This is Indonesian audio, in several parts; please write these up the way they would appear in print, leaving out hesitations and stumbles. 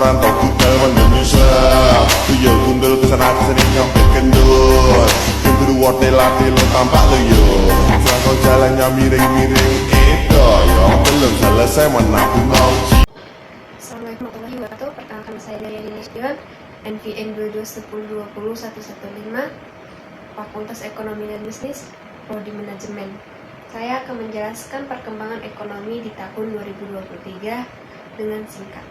merantau tinggal Indonesia. Yo gundul kesana kesini nyampe kendor. Yang kedua latih lo tampak lo yo. Selangkau jalannya miring-miring itu yo. Belum selesai mana pun mau. Assalamualaikum warahmatullahi wabarakatuh. Perkenalkan saya dari Indonesia, NVN 2210201115, Fakultas Ekonomi dan Bisnis, Prodi Manajemen. Saya akan menjelaskan perkembangan ekonomi di tahun 2023 dengan singkat.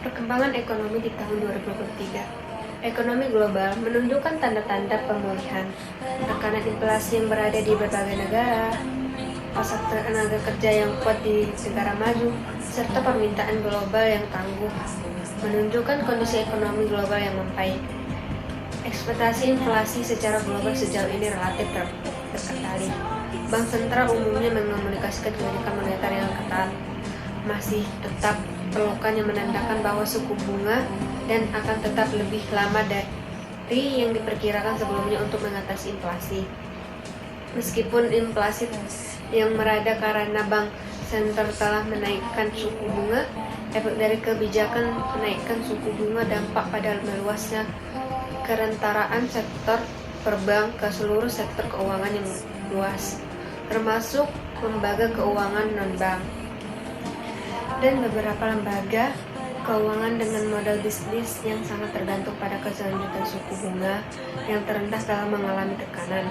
Perkembangan ekonomi di tahun 2023. Ekonomi global menunjukkan tanda-tanda pemulihan. Tekanan inflasi yang berada di berbagai negara, pasar tenaga kerja yang kuat di negara maju, serta permintaan global yang tangguh menunjukkan kondisi ekonomi global yang membaik. Ekspektasi inflasi secara global sejauh ini relatif terkendali. Bank sentral umumnya mengomunikasikan kebijakan moneter yang ketat. Masih tetap perlukan yang menandakan bahwa suku bunga dan akan tetap lebih lama dari yang diperkirakan sebelumnya untuk mengatasi inflasi. Meskipun inflasi yang mereda karena bank sentral telah menaikkan suku bunga, efek dari kebijakan menaikkan suku bunga dampak pada meluasnya kerentaraan sektor perbank ke seluruh sektor keuangan yang luas, termasuk lembaga keuangan non-bank dan beberapa lembaga keuangan dengan modal bisnis yang sangat tergantung pada kelanjutan suku bunga yang terendah dalam mengalami tekanan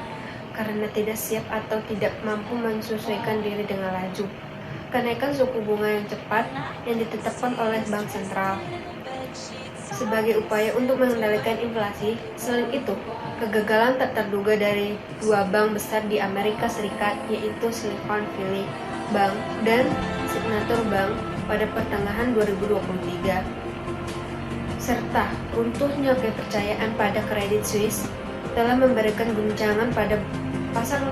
karena tidak siap atau tidak mampu menyesuaikan diri dengan laju kenaikan suku bunga yang cepat yang ditetapkan oleh bank sentral sebagai upaya untuk mengendalikan inflasi. Selain itu, kegagalan tak terduga dari dua bank besar di Amerika Serikat, yaitu Silicon Valley Bank dan Signature Bank pada pertengahan 2023, serta runtuhnya kepercayaan pada Credit Suisse telah memberikan guncangan pada pasar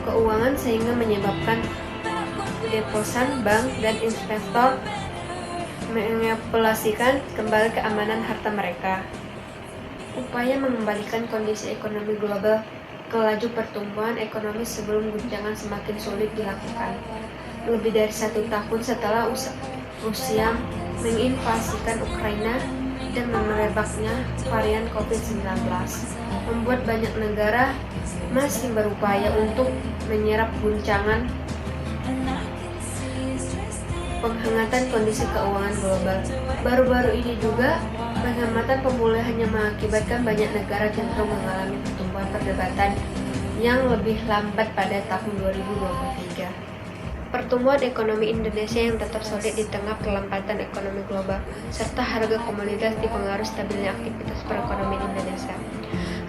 keuangan sehingga menyebabkan deposan bank dan investor mengevaluasikan kembali keamanan harta mereka. Upaya mengembalikan kondisi ekonomi global ke laju pertumbuhan ekonomi sebelum guncangan semakin sulit dilakukan. Lebih dari 1 tahun setelah Rusia menginvasikan Ukraina dan merebaknya varian COVID-19, membuat banyak negara masih berupaya untuk menyerap guncangan penghematan kondisi keuangan global. Baru-baru ini juga, penghematan pemulihan yang mengakibatkan banyak negara cenderung mengalami pertumbuhan perdebatan yang lebih lambat pada tahun 2023. Pertumbuhan ekonomi Indonesia yang tetap solid di tengah perlambatan ekonomi global, serta harga komoditas dipengaruhi stabilnya aktivitas perekonomian Indonesia.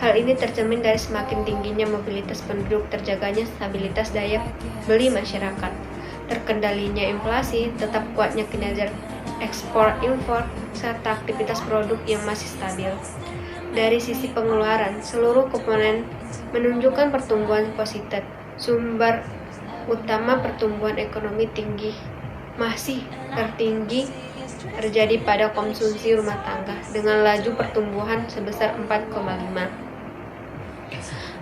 Hal ini tercermin dari semakin tingginya mobilitas penduduk, terjaganya stabilitas daya beli masyarakat, terkendalinya inflasi, tetap kuatnya kinerja ekspor-impor, serta aktivitas produk yang masih stabil. Dari sisi pengeluaran, seluruh komponen menunjukkan pertumbuhan positif. Sumber utama pertumbuhan ekonomi masih tertinggi terjadi pada konsumsi rumah tangga dengan laju pertumbuhan sebesar 4,5.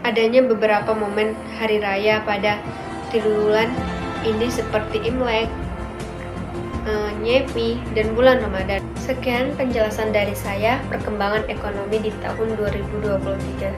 Adanya beberapa momen hari raya pada triwulan ini seperti Imlek, Nyepi, dan bulan Ramadan. Sekian penjelasan dari saya perkembangan ekonomi di tahun 2023.